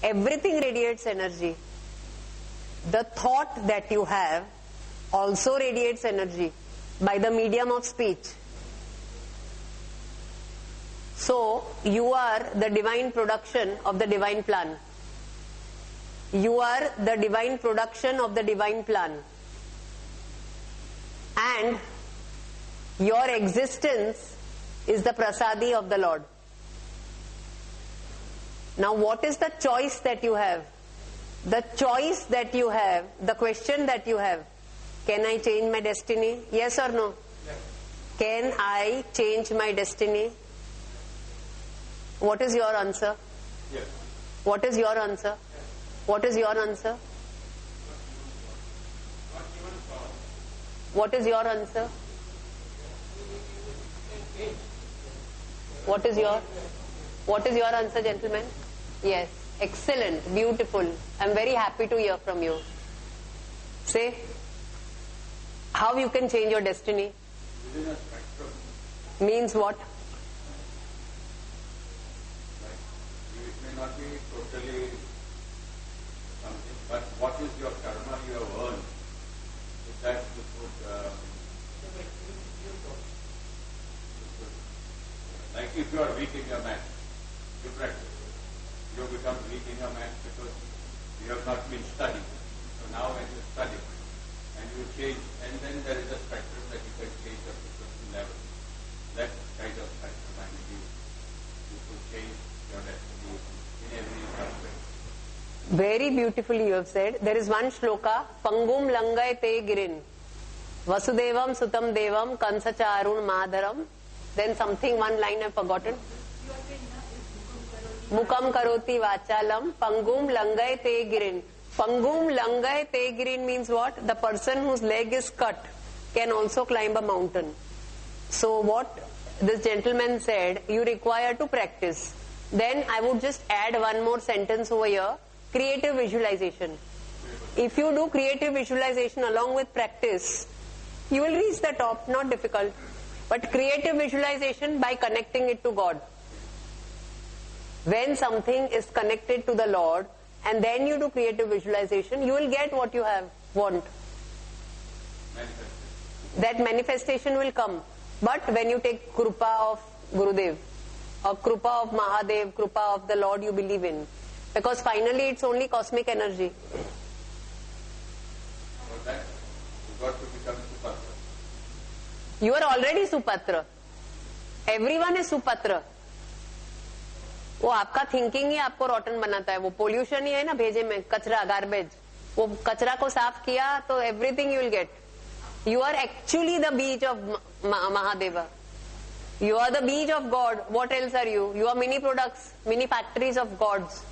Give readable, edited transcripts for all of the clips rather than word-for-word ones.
everything radiates energy. The thought that you have also radiates energy by the medium of speech. So, you are the divine production of the divine plan. You are the divine production of the divine plan. And your existence is the prasadi of the Lord. Now, what is the choice that you have? The choice that you have, the question that you have, can I change my destiny? Yes or no? Yes. Can I change my destiny? What is your answer? Yes. What is your answer? Yes. What is your answer? What is your answer? What is your answer, gentlemen? Yes. Excellent. Beautiful. I'm very happy to hear from you. Say, how you can change your destiny? Within a spectrum. Means what? Like, it may not be totally something, but what is your karma you have earned? If that you put, like if you are weak in your math, you practice. You become weak in your math because you have not been studying. So now when you study and you change, and then there is a spectrum that you can change up to certain level. That kind of spectrum, and you could change your destiny in every aspect. Very beautifully you have said. There is one shloka, Pangum Langai Te Girin, Vasudevam Sutam Devam, Kansacharun Madharam. Then something, one line I've forgotten. Mukam Karoti Vachalam, Pangum Langai Te Girin. Pangum Langai Te Girin means what? The person whose leg is cut can also climb a mountain. So what this gentleman said, you require to practice. Then I would just add one more sentence over here, creative visualization. If you do creative visualization along with practice, you will reach the top, not difficult. But creative visualization by connecting it to God. When something is connected to the Lord and then you do creative visualization, you will get what you want. That manifestation will come. But when you take Krupa of Gurudev or Krupa of Mahadev, Krupa of the Lord you believe in. Because finally it's only cosmic energy. For that, you got to become Supatra. You are already Supatra. Everyone is Supatra. वो आपका thinking ही आपको रॉटन बनाता है. वो pollution ही है ना भेजे में, कचरा, गार्बेज. वो कचरा को साफ किया तो everything you will get. You are actually the beach of Mahadeva. You are the beach of God. What else are you? You are mini products, mini factories of gods.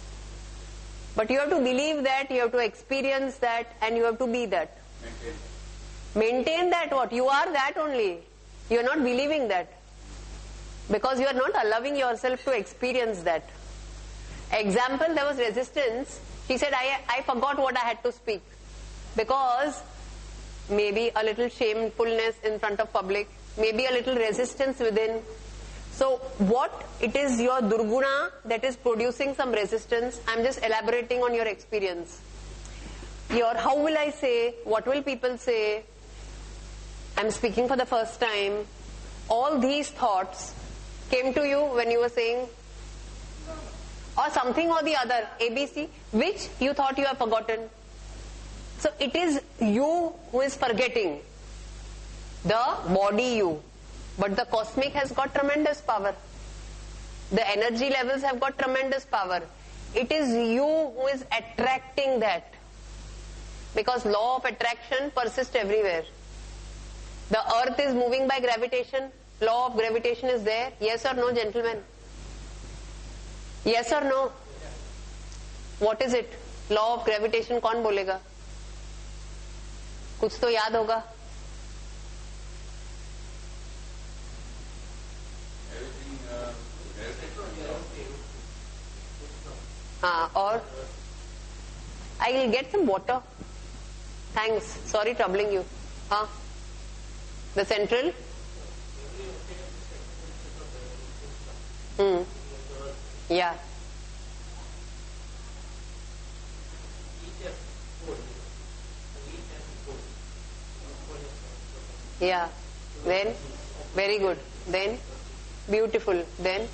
But you have to believe that, you have to experience that, and you have to be that. Maintain that what? You are that only. You are not believing that. Because you are not allowing yourself to experience that. Example, there was resistance. She said, I forgot what I had to speak. Because maybe a little shamefulness in front of public, maybe a little resistance within. So what it is your Durguna that is producing some resistance, I'm just elaborating on your experience. Your how will I say, what will people say, I'm speaking for the first time, all these thoughts came to you when you were saying, or something or the other, ABC, which you thought you have forgotten. So it is you who is forgetting, the body you. But the cosmic has got tremendous power. The energy levels have got tremendous power. It is you who is attracting that. Because law of attraction persists everywhere. The earth is moving by gravitation. Law of gravitation is there. Yes or no, gentlemen? Yes or no? What is it? Law of gravitation कौन बोलेगा? कुछ तो याद होगा. हाँ, और I will get some water. Thanks. Sorry troubling you. हाँ. The central. Yeah. Yeah. Then, very good. Then, beautiful. Then,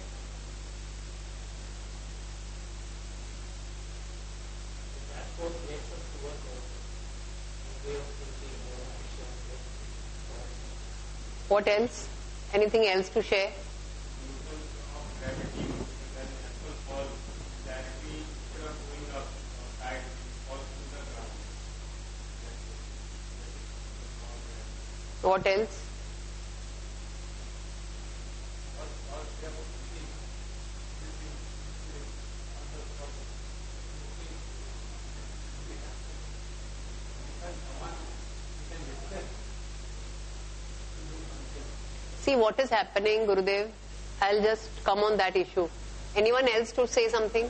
what else? Anything else to share? What else? See what is happening, Gurudev. I'll just come on that issue. Anyone else to say something?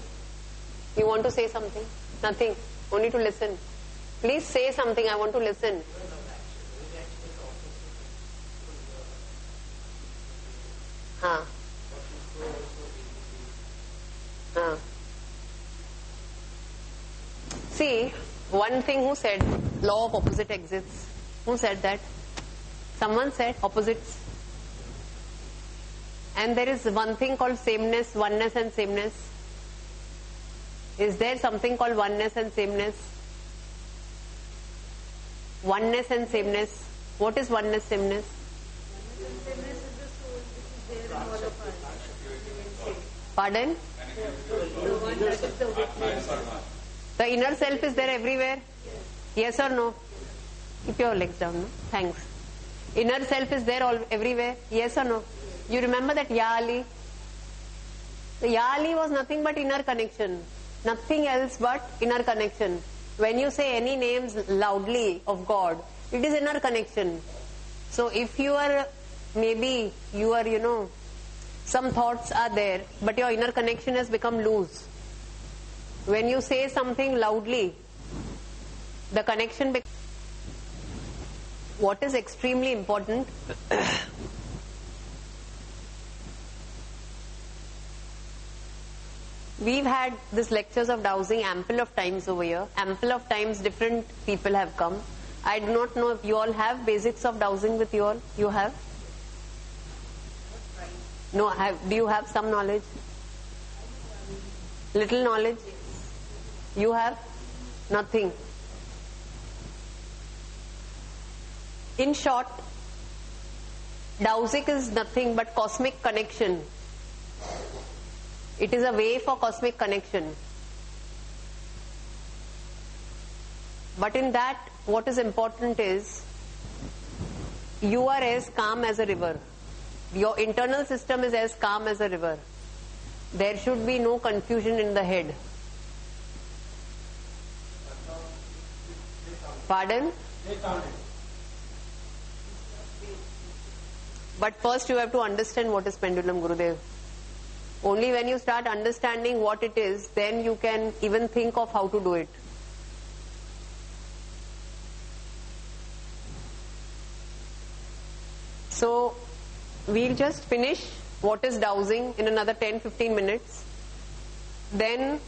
You want to say something? Nothing. Only to listen. Please say something. I want to listen. Haan. Haan. See, one thing who said law of opposite exists. Who said that? Someone said opposites. And there is one thing called sameness, oneness and sameness. Is there something called oneness and sameness? Oneness and sameness. What is oneness, sameness? Sameness is the soul which is there in all of us. Pardon? The one that is the witness. The inner self is there everywhere? Yes or no? Keep your legs down, no? Thanks. Inner self is there everywhere? Yes or no? You remember that Ya Ali? The Ya Ali was nothing but inner connection. Nothing else but inner connection. When you say any names loudly of God, it is inner connection. So if you are, maybe you are, some thoughts are there, but your inner connection has become loose. When you say something loudly, the connection becomes... What is extremely important... We've had these lectures of dowsing ample of times over here. Ample of times different people have come. I do not know if you all have basics of dowsing with you all. You have? No, do you have some knowledge? Little knowledge? You have? Nothing. In short, dowsing is nothing but cosmic connection. It is a way for cosmic connection. But in that, what is important is, you are as calm as a river. Your internal system is as calm as a river. There should be no confusion in the head. Pardon? But first you have to understand what is pendulum, Gurudev. Only when you start understanding what it is, then you can even think of how to do it. So, we'll just finish what is dowsing in another 10-15 minutes. Then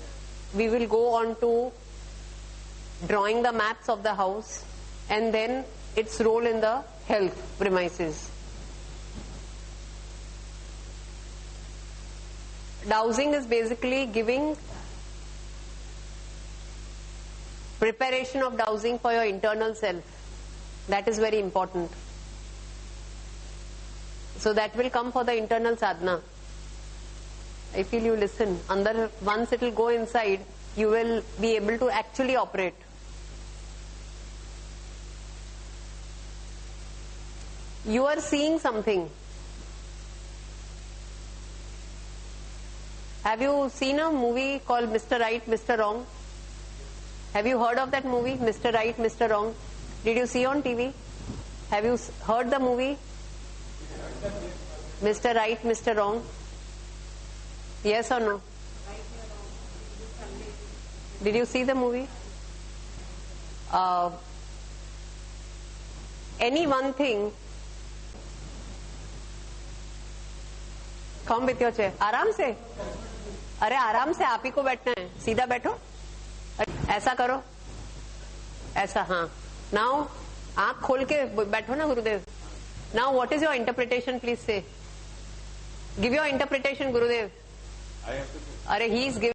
we will go on to drawing the maps of the house and then its role in the health premises. Dowsing is basically giving preparation of dowsing for your internal self. That is very important. So that will come for the internal sadhana. I feel you listen. Once it will go inside, you will be able to actually operate. You are seeing something. Have you seen a movie called Mr. Right, Mr. Wrong? Have you heard of that movie, Mr. Right, Mr. Wrong? Did you see on TV? Have you heard the movie? Mr. Right, Mr. Wrong? Yes or no? Did you see the movie? Any one thing. Come with your chair. आराम से. अरे आराम से आप ही को बैठना है. सीधा बैठो. ऐसा करो. ऐसा हाँ. नाउ आँख खोल के बैठो ना गुरुदेव. Now, what is your interpretation? Please say. Give your interpretation, Gurudev. I have to. Are he is giving.